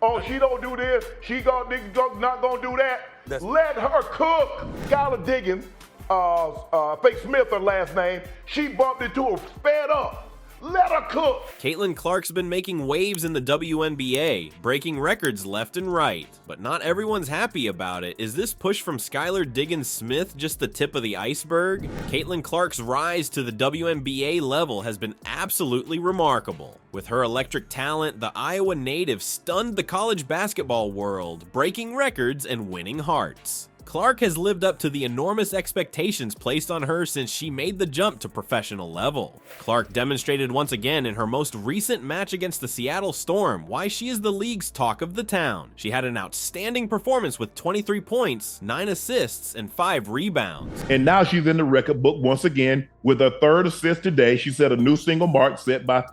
Oh, she don't do this. She not gonna do that. Let her cook. Skylar Diggins, fake Smith, her last name. She bumped into her, sped up. Let her cook. CaitlinClark's been making waves in the WNBA, breaking records left and right. But not everyone's happy about it. Is this push from Skylar Diggins-Smith just the tip of the iceberg? CaitlinClark's rise to the WNBA level has been absolutely remarkable. With her electric talent, the Iowa native stunned the college basketball world, breaking records and winning hearts. Clark has lived up to the enormous expectations placed on her since she made the jump to professional level. Clark demonstrated once again in her most recent match against the Seattle Storm why she is the league's talk of the town. She had an outstanding performance with 23 points, 9 assists, and 5 rebounds. And now she's in the record book once again with her 3rd assist today. She set a new single mark set by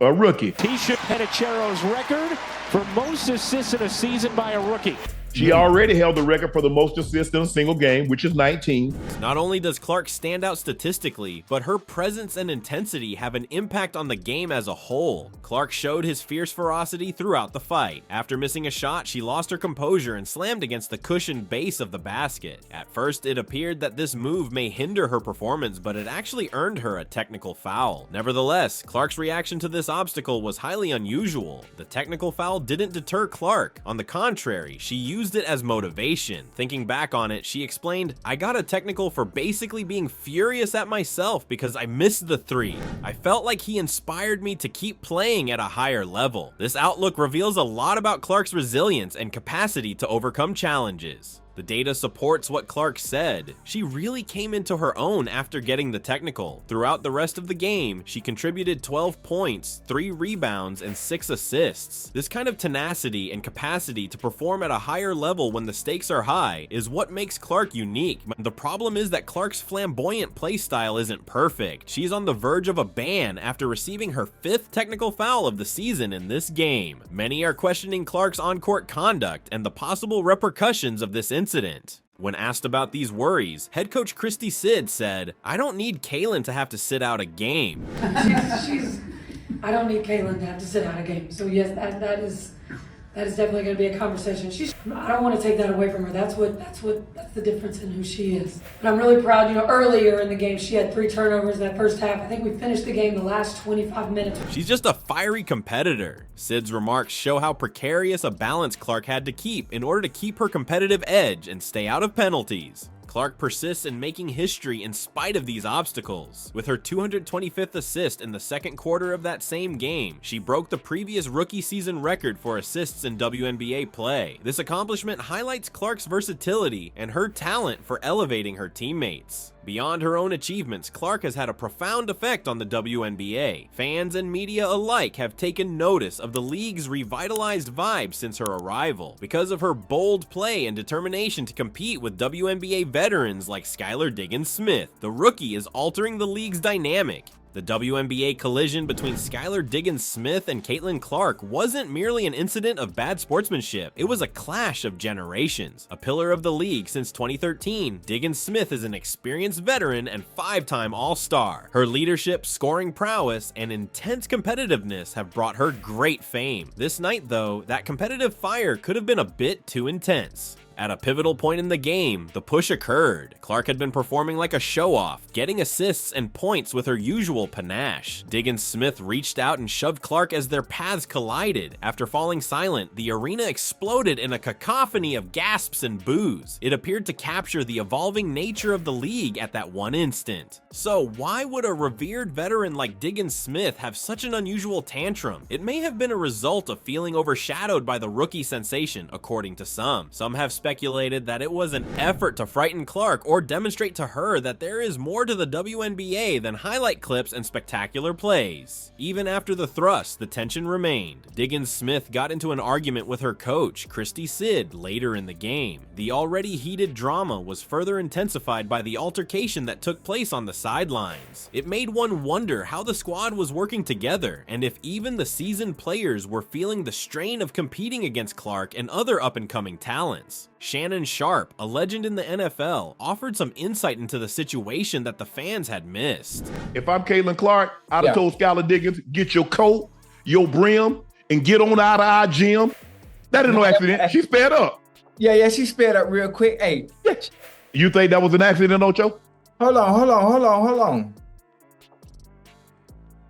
a rookie. Tisha Penicheiro's record for most assists in a season by a rookie. She already held the record for the most assists in a single game, which is 19. Not only does Clark stand out statistically, but her presence and intensity have an impact on the game as a whole. Clark showed his fierce ferocity throughout the fight. After missing a shot, she lost her composure and slammed against the cushioned base of the basket. At first, it appeared that this move may hinder her performance, but it actually earned her a technical foul. Nevertheless, Clark's reaction to this obstacle was highly unusual. The technical foul didn't deter Clark. On the contrary, she used it as motivation. Thinking back on it, she explained, "I got a technical for basically being furious at myself because I missed the 3. I felt like he inspired me to keep playing at a higher level." This outlook reveals a lot about Clark's resilience and capacity to overcome challenges. The data supports what Clark said. She really came into her own after getting the technical. Throughout the rest of the game, she contributed 12 points, 3 rebounds, and 6 assists. This kind of tenacity and capacity to perform at a higher level when the stakes are high is what makes Clark unique. The problem is that Clark's flamboyant play style isn't perfect. She's on the verge of a ban after receiving her 5th technical foul of the season in this game. Many are questioning Clark's on-court conduct and the possible repercussions of this incident. When asked about these worries, head coach Christy Sid said, "I don't need Caitlin to have to sit out a game." I don't need Caitlin to have to sit out a game. So yes, that is definitely going to be a conversation. I don't want to take that away from her. That's the difference in who she is. But I'm really proud. You know, earlier in the game, she had 3 turnovers in that first half. I think we finished the game the last 25 minutes. She's just a fiery competitor. Sid's remarks show how precarious a balance Clark had to keep in order to keep her competitive edge and stay out of penalties. Clark persists in making history in spite of these obstacles. With her 225th assist in the second quarter of that same game, she broke the previous rookie season record for assists in WNBA play. This accomplishment highlights Clark's versatility and her talent for elevating her teammates. Beyond her own achievements, Clark has had a profound effect on the WNBA. Fans and media alike have taken notice of the league's revitalized vibe since her arrival. Because of her bold play and determination to compete with WNBA veterans like Skylar Diggins-Smith, the rookie is altering the league's dynamic. The WNBA collision between Skylar Diggins-Smith and CaitlinClark wasn't merely an incident of bad sportsmanship, it was a clash of generations. A pillar of the league since 2013, Diggins-Smith is an experienced veteran and 5-time All-Star. Her leadership, scoring prowess, and intense competitiveness have brought her great fame. This night, though, that competitive fire could have been a bit too intense. At a pivotal point in the game, the push occurred. Clark had been performing like a show-off, getting assists and points with her usual panache. Diggins-Smith reached out and shoved Clark as their paths collided. After falling silent, the arena exploded in a cacophony of gasps and boos. It appeared to capture the evolving nature of the league at that one instant. So why would a revered veteran like Diggins-Smith have such an unusual tantrum? It may have been a result of feeling overshadowed by the rookie sensation, according to some. Some have speculated that it was an effort to frighten Clark or demonstrate to her that there is more to the WNBA than highlight clips and spectacular plays. Even after the thrust, the tension remained. Diggins-Smith got into an argument with her coach, Christy Sid, later in the game. The already heated drama was further intensified by the altercation that took place on the sidelines. It made one wonder how the squad was working together, and if even the seasoned players were feeling the strain of competing against Clark and other up-and-coming talents. Shannon Sharp, a legend in the NFL, offered some insight into the situation that the fans had missed. If I'm CaitlinClark, I'd have told Skylar Diggins, get your coat, your brim, and get on out of our gym That is no accident. She sped up. Yeah, she sped up real quick. Hey, You think that was an accident, Ocho? hold on.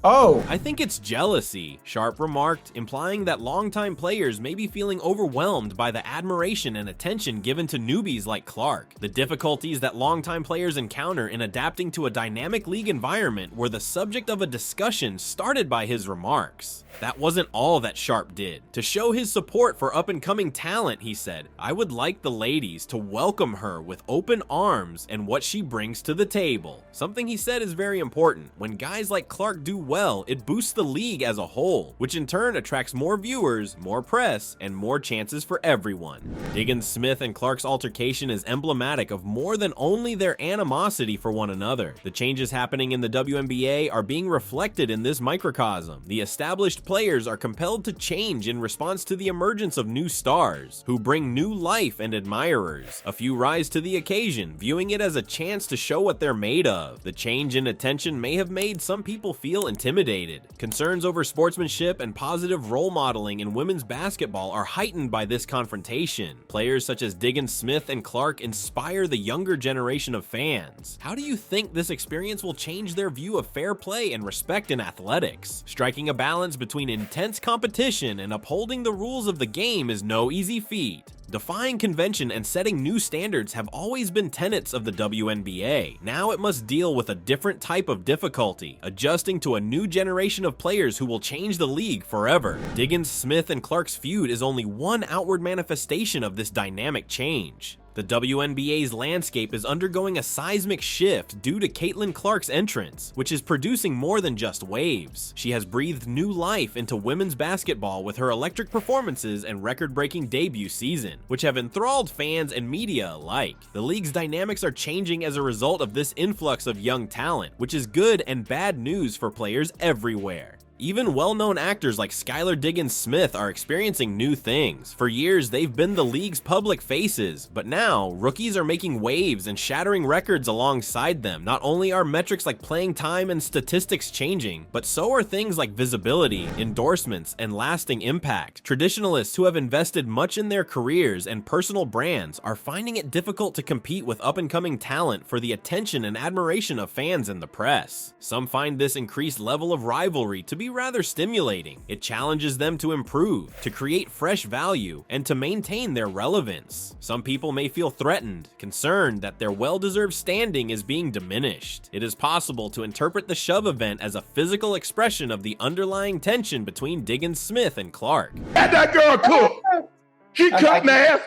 Oh, I think it's jealousy, Sharp remarked, implying that longtime players may be feeling overwhelmed by the admiration and attention given to newbies like Clark. The difficulties that longtime players encounter in adapting to a dynamic league environment were the subject of a discussion started by his remarks. That wasn't all that Sharp did. To show his support for up-and-coming talent, he said, "I would like the ladies to welcome her with open arms and what she brings to the table." Something he said is very important. When guys like Clark do well, it boosts the league as a whole, which in turn attracts more viewers, more press, and more chances for everyone. Diggins-Smith and Clark's altercation is emblematic of more than only their animosity for one another. The changes happening in the WNBA are being reflected in this microcosm. The established players are compelled to change in response to the emergence of new stars, who bring new life and admirers. A few rise to the occasion, viewing it as a chance to show what they're made of. The change in attention may have made some people feel intimidated. Concerns over sportsmanship and positive role modeling in women's basketball are heightened by this confrontation. Players such as Diggins-Smith and Clark inspire the younger generation of fans. How do you think this experience will change their view of fair play and respect in athletics? Striking a balance between intense competition and upholding the rules of the game is no easy feat. Defying convention and setting new standards have always been tenets of the WNBA. Now it must deal with a different type of difficulty, adjusting to a new generation of players who will change the league forever. Diggins-Smith and Clark's feud is only one outward manifestation of this dynamic change. The WNBA's landscape is undergoing a seismic shift due to CaitlinClark's entrance, which is producing more than just waves. She has breathed new life into women's basketball with her electric performances and record-breaking debut season, which have enthralled fans and media alike. The league's dynamics are changing as a result of this influx of young talent, which is good and bad news for players everywhere. Even well-known actors like Skylar Diggins-Smith are experiencing new things. For years, they've been the league's public faces, but now, rookies are making waves and shattering records alongside them. Not only are metrics like playing time and statistics changing, but so are things like visibility, endorsements, and lasting impact. Traditionalists who have invested much in their careers and personal brands are finding it difficult to compete with up-and-coming talent for the attention and admiration of fans and the press. Some find this increased level of rivalry to be rather stimulating. It challenges them to improve, to create fresh value, and to maintain their relevance. Some people may feel threatened, concerned that their well-deserved standing is being diminished. It is possible to interpret the shove event as a physical expression of the underlying tension between Diggins-Smith and Clark. Let that girl cook. She cutting ass.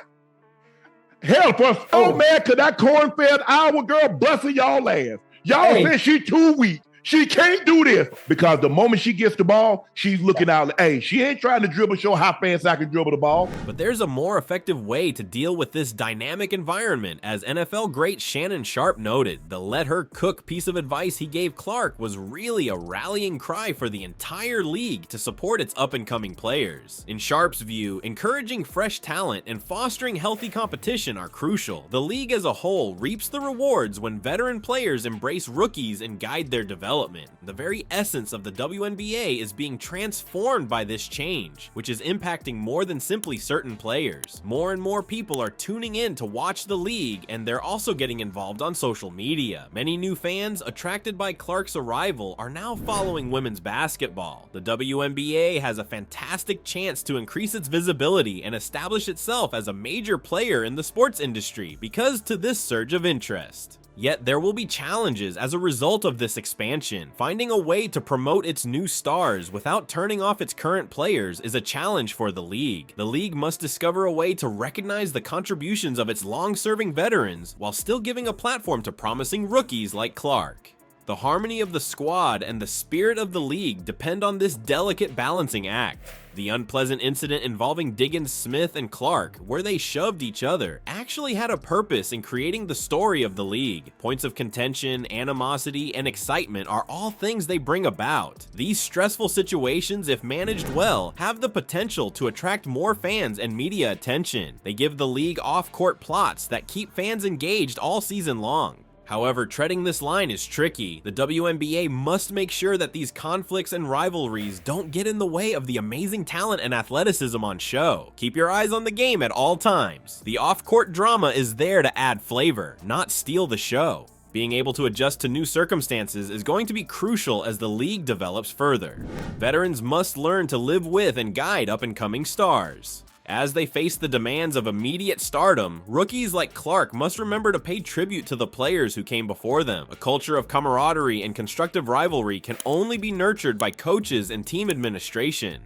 Help us. Oh man, cause that corn-fed our girl busting y'all ass. Y'all said she too weak. She can't do this because the moment she gets the ball, she's looking out. Hey, she ain't trying to dribble, show how fast I can dribble the ball. But there's a more effective way to deal with this dynamic environment. As NFL great Shannon Sharp noted, the let her cook piece of advice he gave Clark was really a rallying cry for the entire league to support its up-and-coming players. In Sharp's view, encouraging fresh talent and fostering healthy competition are crucial. The league as a whole reaps the rewards when veteran players embrace rookies and guide their development. The very essence of the WNBA is being transformed by this change, which is impacting more than simply certain players. More and more people are tuning in to watch the league, and they're also getting involved on social media. Many new fans, attracted by Clark's arrival, are now following women's basketball. The WNBA has a fantastic chance to increase its visibility and establish itself as a major player in the sports industry because to this surge of interest. Yet there will be challenges as a result of this expansion. Finding a way to promote its new stars without turning off its current players is a challenge for the league. The league must discover a way to recognize the contributions of its long-serving veterans while still giving a platform to promising rookies like Clark. The harmony of the squad and the spirit of the league depend on this delicate balancing act. The unpleasant incident involving Diggins-Smith and Clark, where they shoved each other, actually had a purpose in creating the story of the league. Points of contention, animosity, and excitement are all things they bring about. These stressful situations, if managed well, have the potential to attract more fans and media attention. They give the league off-court plots that keep fans engaged all season long. However, treading this line is tricky. The WNBA must make sure that these conflicts and rivalries don't get in the way of the amazing talent and athleticism on show. Keep your eyes on the game at all times. The off-court drama is there to add flavor, not steal the show. Being able to adjust to new circumstances is going to be crucial as the league develops further. Veterans must learn to live with and guide up-and-coming stars. As they face the demands of immediate stardom, rookies like Clark must remember to pay tribute to the players who came before them. A culture of camaraderie and constructive rivalry can only be nurtured by coaches and team administration.